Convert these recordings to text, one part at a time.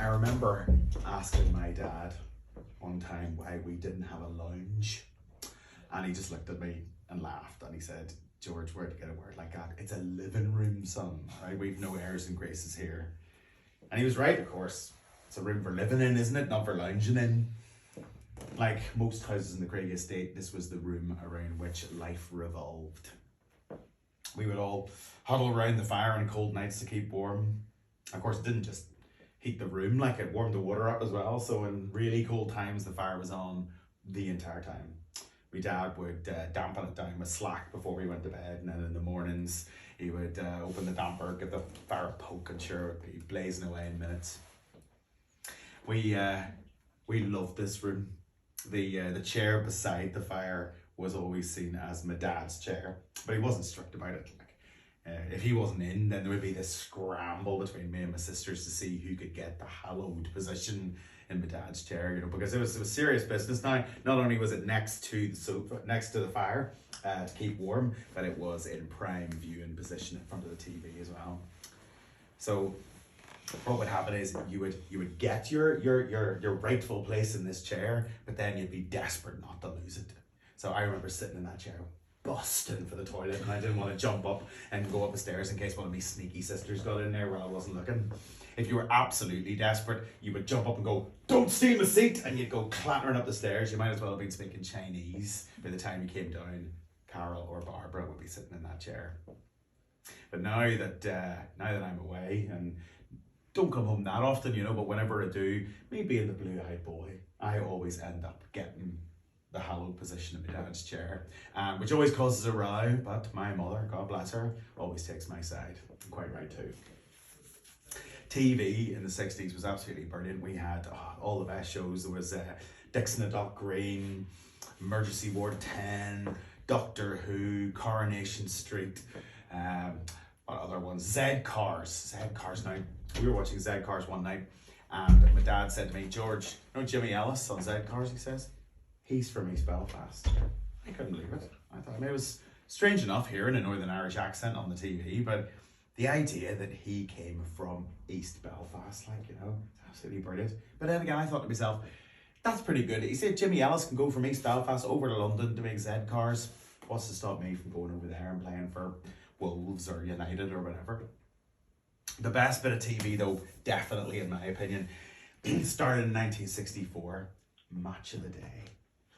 I remember asking my dad one time why we didn't have a lounge, and he just looked at me and laughed, and he said, George, where'd you get a word like that? It's a living room, son, right? We've no airs and graces here. And he was right, of course. It's a room for living in, isn't it? Not for lounging in. Like most houses in the Craig estate, this was the room around which life revolved. We would all huddle around the fire on cold nights to keep warm. Of course, it didn't just heat the room, like it warmed the water up as well. So in really cold times, the fire was on the entire time. My dad would dampen it down with slack before we went to bed, and then in the mornings he would open the damper, give the fire a poke, and sure it would be blazing away in minutes. We loved this room. The chair beside the fire was always seen as my dad's chair, but he wasn't strict about it. If he wasn't in, then there would be this scramble between me and my sisters to see who could get the hallowed position in my dad's chair, because it was serious business. Now, not only was it next to the sofa, next to the fire to keep warm, but it was in prime viewing position in front of the TV as well. So what would happen is you would get your rightful place in this chair, but then you'd be desperate not to lose it. So I remember sitting in that chair busting for the toilet, and I didn't want to jump up and go up the stairs in case one of my sneaky sisters got in there while I wasn't looking. If you were absolutely desperate, you would jump up and go, "Don't steal my seat," and you'd go clattering up the stairs. You might as well have been speaking Chinese by the time you came down. Carol or Barbara would be sitting in that chair. But now that I'm away and don't come home that often, but whenever I do, me being the blue-eyed boy, I always end up getting the hallowed position in my dad's chair, which always causes a row, but my mother, God bless her, always takes my side. Quite right too. TV in the 60s was absolutely brilliant. We had all the best shows. There was Dixon and Doc Green, Emergency Ward 10, Doctor Who, Coronation Street, what other ones? Z-Cars. Now, we were watching Z-Cars one night, and my dad said to me, "George, you know Jimmy Ellis on Z-Cars?" He says, "He's from East Belfast." I couldn't believe it. I thought, it was strange enough hearing a Northern Irish accent on the TV, but the idea that he came from East Belfast, it's absolutely brilliant. But then again, I thought to myself, that's pretty good. He said Jimmy Ellis can go from East Belfast over to London to make Z-Cars. What's to stop me from going over there and playing for Wolves or United or whatever? The best bit of TV, though, definitely in my opinion, started in 1964, Match of the Day.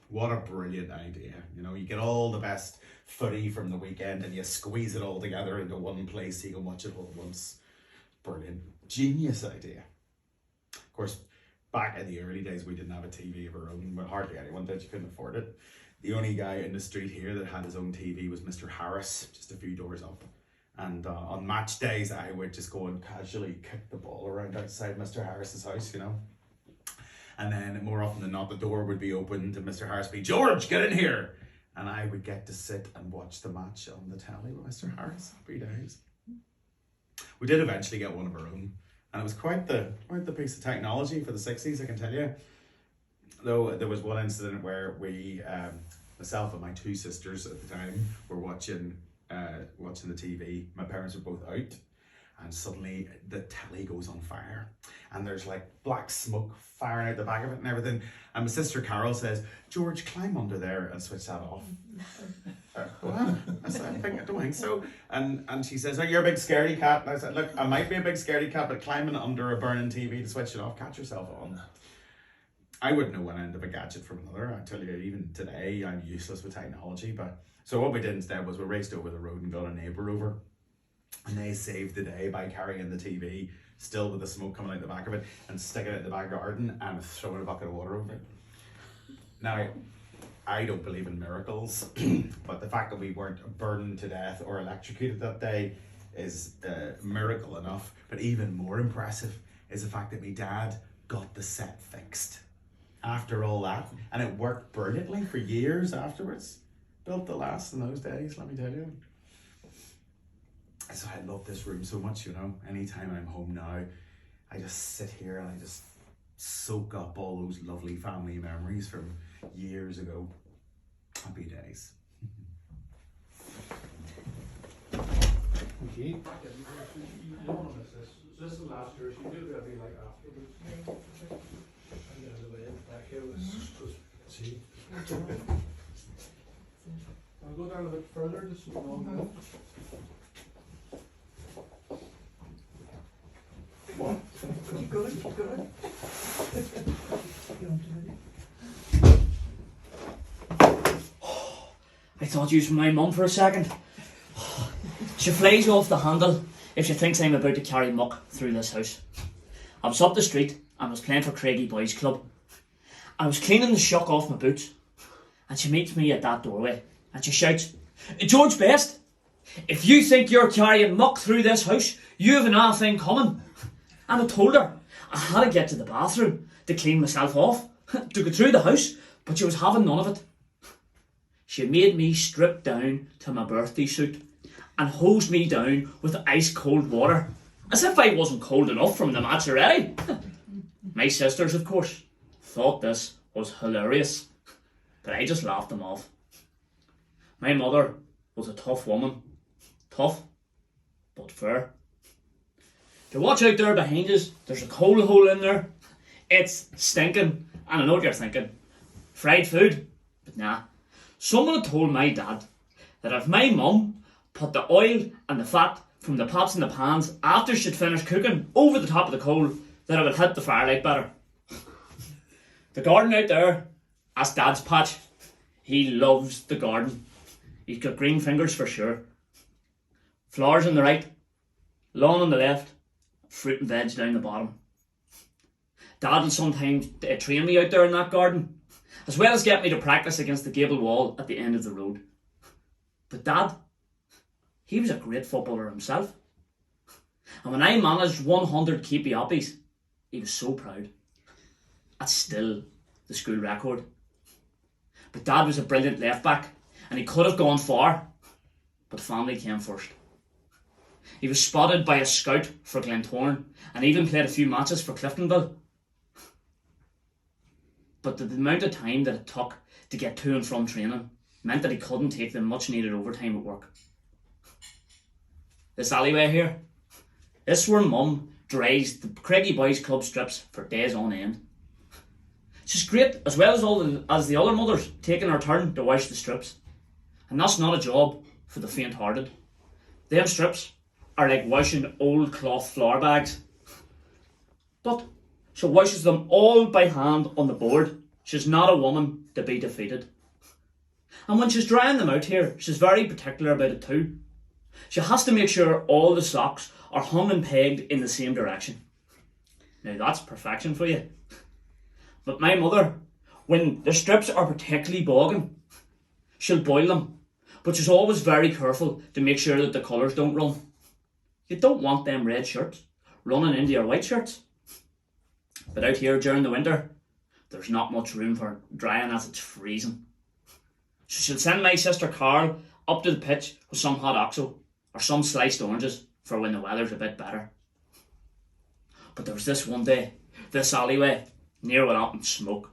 What a brilliant idea. You get all the best footy from the weekend and you squeeze it all together into one place so you can watch it all at once. Brilliant. Genius idea. Of course, back in the early days, we didn't have a TV of our own. Well, hardly anyone did. You couldn't afford it. The only guy in the street here that had his own TV was Mr. Harris, just a few doors up. And on match days, I would just go and casually kick the ball around outside Mr. Harris's house, And then more often than not, the door would be opened and Mr. Harris would be, "George, get in here." And I would get to sit and watch the match on the telly with Mr. Harris. Happy days. We did eventually get one of our own, and it was quite the piece of technology for the 60s, I can tell you. Though there was one incident where we, myself and my two sisters at the time, were watching the TV. My parents were both out, and suddenly the telly goes on fire, and there's black smoke firing out the back of it and everything. And my sister Carol says, "George, climb under there and switch that off." What? I said, I don't think so. And she says, "Oh, you're a big scaredy cat." And I said, "Look, I might be a big scaredy cat, but climbing under a burning TV to switch it off, catch yourself on." I wouldn't know one end of a gadget from another. I tell you, even today, I'm useless with technology. So what we did instead was we raced over the road and got a neighbour over. And they saved the day by carrying the TV, still with the smoke coming out the back of it, and sticking it in the back garden and throwing a bucket of water over it. Now, I don't believe in miracles, but the fact that we weren't burned to death or electrocuted that day is a miracle enough. But even more impressive is the fact that my dad got the set fixed after all that, and it worked brilliantly for years afterwards. Built to last in those days, let me tell you. So I love this room so much, Anytime I'm home now, I just sit here and I just soak up all those lovely family memories from years ago. Happy days. Okay. Just the last year, she did every like afterwards. And then the way back here was see. I'll go down a bit further just so you know now. Keep going, keep going. I thought you was my mum for a second. She flies off the handle if she thinks I'm about to carry muck through this house. I was up the street and was playing for Craigie Boys Club. I was cleaning the shuck off my boots and she meets me at that doorway and she shouts, "George Best, if you think you're carrying muck through this house, you have an thing coming." And I told her I had to get to the bathroom to clean myself off, to go through the house, but she was having none of it. She made me strip down to my birthday suit and hosed me down with ice cold water, as if I wasn't cold enough from the match already. My sisters, of course, thought this was hilarious, but I just laughed them off. My mother was a tough woman. Tough, but fair. To watch out there behind us, there's a coal hole in there. It's stinking, and I know what you're thinking. Fried food? But nah. Someone had told my dad that if my mum put the oil and the fat from the pots and the pans after she'd finished cooking over the top of the coal, that it would hit the firelight better. The garden out there, that's Dad's patch. He loves the garden. He's got green fingers for sure. Flowers on the right, lawn on the left, fruit and veg down the bottom. Dad will sometimes train me out there in that garden, as well as get me to practice against the gable wall at the end of the road. But Dad, he was a great footballer himself. And when I managed 100 keepy uppies, he was so proud. That's still the school record. But Dad was a brilliant left back, and he could have gone far, but family came first. He was spotted by a scout for Glentoran and even played a few matches for Cliftonville. But the amount of time that it took to get to and from training meant that he couldn't take the much needed overtime at work. This alleyway here, this is where Mum dries the Craigie Boys Club strips for days on end. She's great, as well as the other mothers taking her turn to wash the strips. And that's not a job for the faint-hearted. Them strips are like washing old cloth flour bags. But she washes them all by hand on the board. She's not a woman to be defeated. And when she's drying them out here, she's very particular about it too. She has to make sure all the socks are hung and pegged in the same direction. Now that's perfection for you. But my mother, when the strips are particularly bogging, she'll boil them. But she's always very careful to make sure that the colours don't run. You don't want them red shirts running into your white shirts. But out here during the winter, there's not much room for drying as it's freezing. So she'll send my sister Carl up to the pitch with some hot oxo or some sliced oranges for when the weather's a bit better. But there was this one day, this alleyway, near went up in smoke.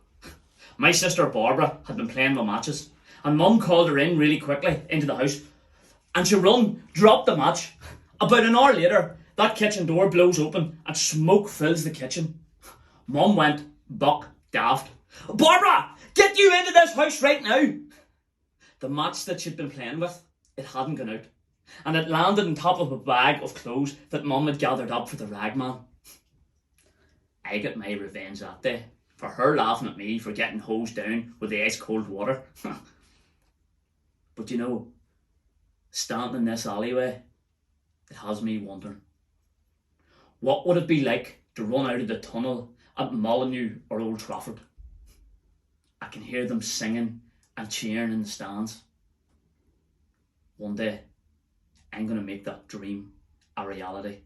My sister Barbara had been playing the matches and Mum called her in really quickly into the house and she run, dropped the match. About an hour later, that kitchen door blows open and smoke fills the kitchen. Mum went buck daft. "Barbara, get you into this house right now!" The match that she'd been playing with, it hadn't gone out, and it landed on top of a bag of clothes that Mum had gathered up for the ragman. I got my revenge that day for her laughing at me for getting hosed down with the ice cold water. But you know, standing in this alleyway, it has me wondering, what would it be like to run out of the tunnel at Molyneux or Old Trafford? I can hear them singing and cheering in the stands. One day, I'm going to make that dream a reality.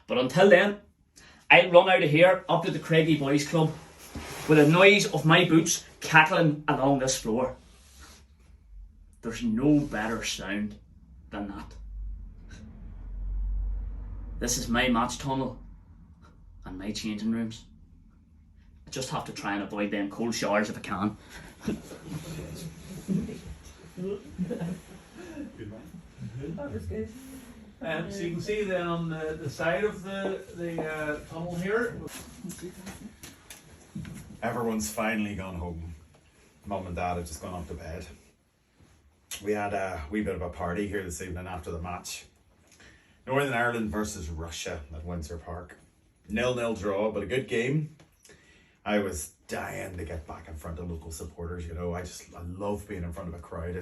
But until then, I'll run out of here up to the Craigie Boys Club with the noise of my boots cackling along this floor. There's no better sound than that. This is my match tunnel and my changing rooms. I just have to try and avoid them cold showers if I can. That was good. So you can see then on the side of the tunnel here. Everyone's finally gone home. Mum and Dad have just gone up to bed. We had a wee bit of a party here this evening after the match. Northern Ireland versus Russia at Windsor Park. 0-0 draw, but a good game. I was dying to get back in front of local supporters, you know. I love being in front of a crowd.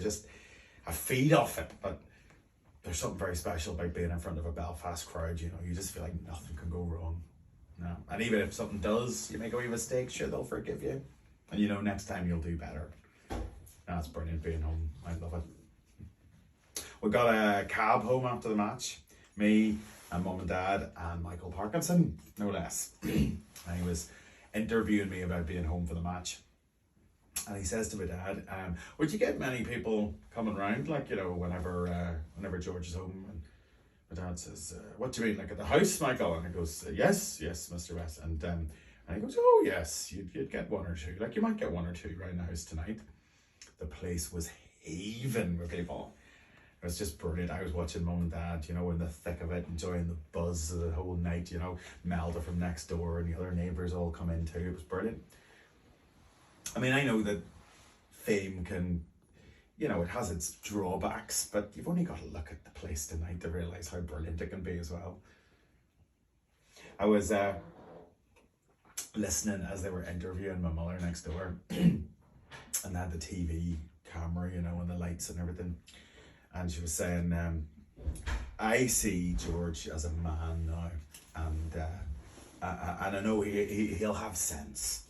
I feed off it, but there's something very special about being in front of a Belfast crowd, you know. You just feel like nothing can go wrong. No. And even if something does, you make a wee mistake, sure, they'll forgive you. And you know, next time you'll do better. That's brilliant being home. I love it. We got a cab home after the match. Me and Mum and Dad and Michael Parkinson, no less. And he was interviewing me about being home for the match. And he says to my dad, would you get many people coming round, like, you know, whenever George is home? And my dad says, what do you mean, like at the house, Michael? And he goes, yes, Mr. West. And he goes, oh yes, you'd get one or two. Like, you might get one or two around the house tonight. The place was heaving with people. It was just brilliant. I was watching Mum and Dad, you know, in the thick of it, enjoying the buzz of the whole night, you know. Melda from next door and the other neighbours all come in too. It was brilliant. I mean, I know that fame can, you know, it has its drawbacks, but you've only got to look at the place tonight to realise how brilliant it can be as well. I was listening as they were interviewing my mother next door, and they had the TV camera, you know, and the lights and everything. And she was saying, I see George as a man now, and I know he'll have sense.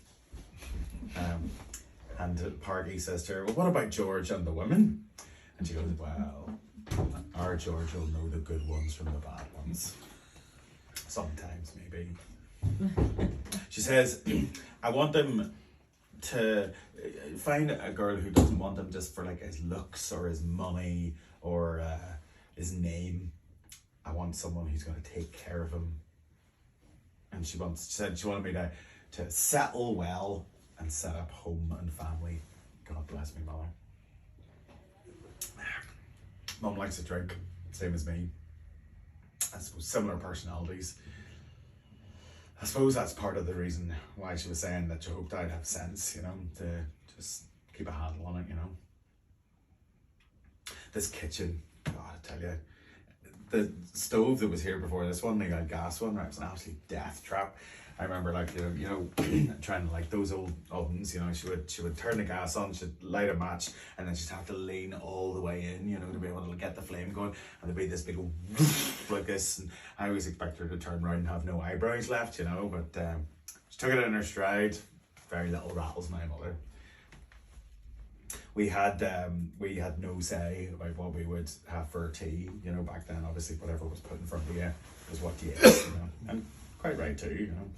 And Parky says to her, well, what about George and the women? And she goes, well, our George will know the good ones from the bad ones. Sometimes, maybe. She says, I want him to find a girl who doesn't want him just for like his looks or his money or his name. I want someone who's going to take care of him. And she said she wanted me to settle well and set up home and family. God bless me, mother. Mum likes to drink, same as me. I suppose similar personalities. I suppose that's part of the reason why she was saying that she hoped I'd have sense, you know, to just keep a handle on it, you know. This kitchen, God, I tell you, the stove that was here before this one, the gas one, right, it was an absolute death trap. I remember, like, you know, trying to, like, those old ovens, you know, she would turn the gas on, she'd light a match, and then she'd have to lean all the way in, you know, to be able to get the flame going, and there'd be this big whoosh like this, and I always expect her to turn around and have no eyebrows left, you know, but she took it in her stride. Very little rattles, my mother. We had no say about what we would have for tea, you know, back then. Obviously, whatever was put in front of you was what you ate, you know, and quite right too, you know.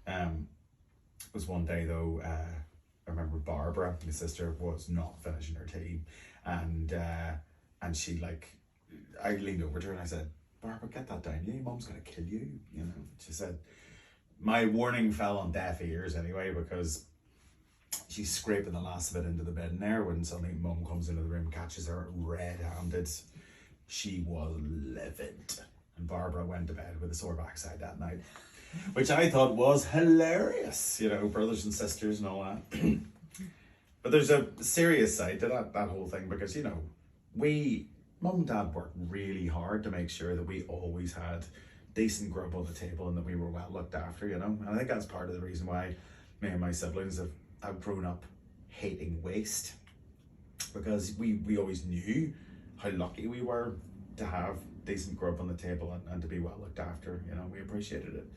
It was one day though, I remember Barbara, my sister, was not finishing her tea, and she, like, I leaned over to her and I said, Barbara, get that down, your mum's gonna kill you, you know. She said, my warning fell on deaf ears anyway, because she's scraping the last of it into the bed in there when suddenly Mum comes into the room, catches her red-handed. She was livid. And Barbara went to bed with a sore backside that night, which I thought was hilarious, you know, brothers and sisters and all that. But there's a serious side to that whole thing, because, you know, Mum and Dad worked really hard to make sure that we always had decent grub on the table and that we were well looked after, you know. And I think that's part of the reason why me and my siblings have grown up hating waste, because we always knew how lucky we were to have decent grub on the table and to be well looked after, you know. We appreciated it.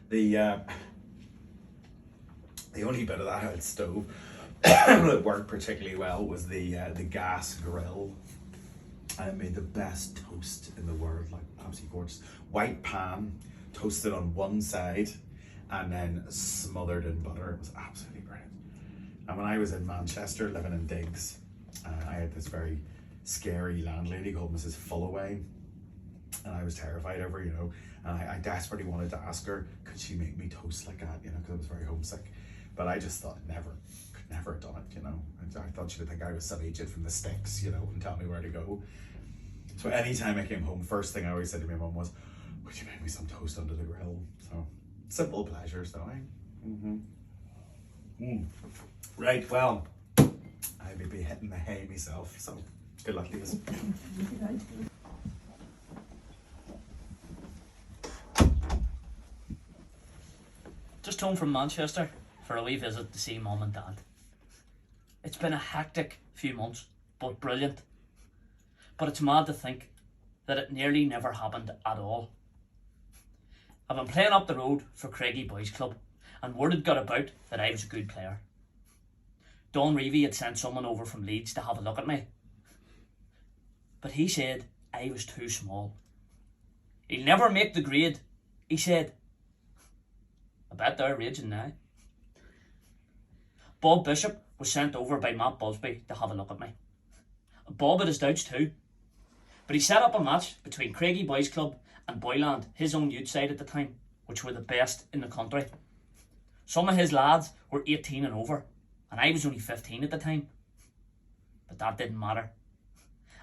The only bit of that old stove that worked particularly well was the gas grill. And it made the best toast in the world, like absolutely gorgeous. White pan, toasted on one side, and then smothered in butter. It was absolutely brilliant. And when I was in Manchester living in Diggs, I had this very scary landlady called Mrs. Fullaway, and I was terrified of her, you know, and I desperately wanted to ask her, could she make me toast like that, you know, because I was very homesick. But I just thought could never have done it, you know. I thought she would think I was some agent from the sticks, you know, and tell me where to go. So anytime I came home, first thing I always said to my mum was, would you make me some toast under the grill? So simple pleasures though, eh? Right, well, I may be hitting the hay myself, so good luck to you. Just home from Manchester for a wee visit to see Mum and Dad. It's been a hectic few months, but brilliant. But it's mad to think that it nearly never happened at all. I've been playing up the road for Craigie Boys Club, and word had got about that I was a good player. Don Reevy had sent someone over from Leeds to have a look at me, but he said I was too small. He'll never make the grade, he said. I bet they're raging now. Bob Bishop was sent over by Matt Busby to have a look at me. Bob had his doubts too, but he set up a match between Craigie Boys Club and Boyland, his own youth side at the time, which were the best in the country. Some of his lads were 18 and over, and I was only 15 at the time. But that didn't matter.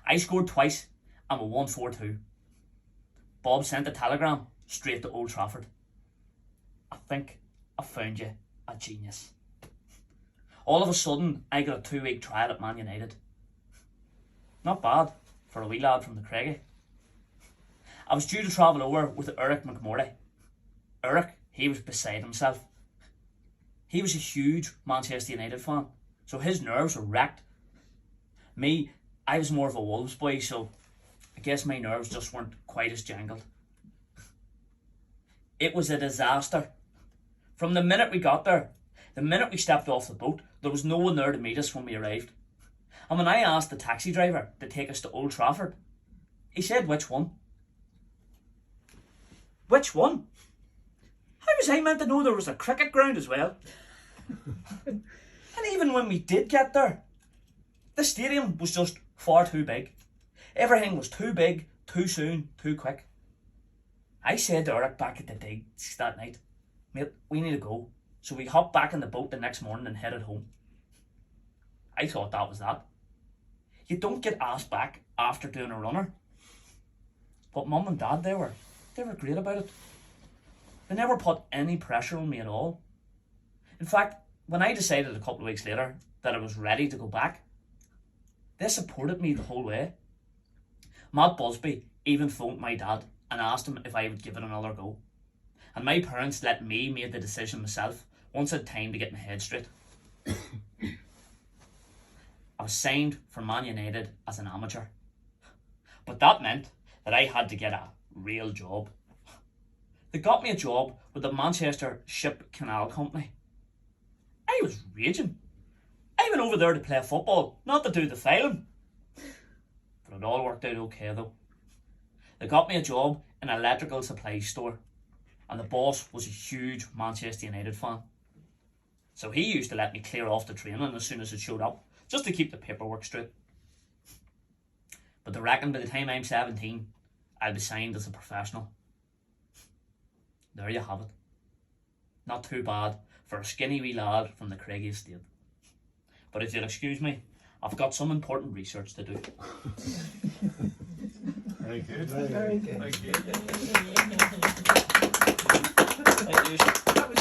I scored twice and we won 4-2. Bob sent a telegram straight to Old Trafford. I think I found you a genius. All of a sudden, I got a 2-week trial at Man United. Not bad for a wee lad from the Craigie. I was due to travel over with Eric McMurray. Eric, he was beside himself. He was a huge Manchester United fan, so his nerves were wrecked. Me, I was more of a Wolves boy, so I guess my nerves just weren't quite as jangled. It was a disaster. From the minute we got there, the minute we stepped off the boat, there was no one there to meet us when we arrived. And when I asked the taxi driver to take us to Old Trafford, he said, which one? Which one? How was I meant to know there was a cricket ground as well? And even when we did get there, the stadium was just far too big. Everything was too big, too soon, too quick. I said to Eric back at the digs that night, mate, we need to go. So we hopped back in the boat the next morning and headed home. I thought that was that. You don't get asked back after doing a runner. But Mum and Dad, they were great about it. They never put any pressure on me at all. In fact, when I decided a couple of weeks later that I was ready to go back, they supported me the whole way. Matt Busby even phoned my dad and asked him if I would give it another go. And my parents let me make the decision myself once I had time to get my head straight. I was signed for Man United as an amateur. But that meant that I had to get a real job. They got me a job with the Manchester Ship Canal Company. I was raging. I went over there to play football, not to do the filing. But it all worked out okay though. They got me a job in an electrical supply store, and the boss was a huge Manchester United fan. So he used to let me clear off the training as soon as it showed up, just to keep the paperwork straight. But they reckon by the time I'm 17, I'll be signed as a professional. There you have it. Not too bad for a skinny wee lad from the Craigie estate. But if you'll excuse me, I've got some important research to do. Very good. Very good. Thank you. Thank you.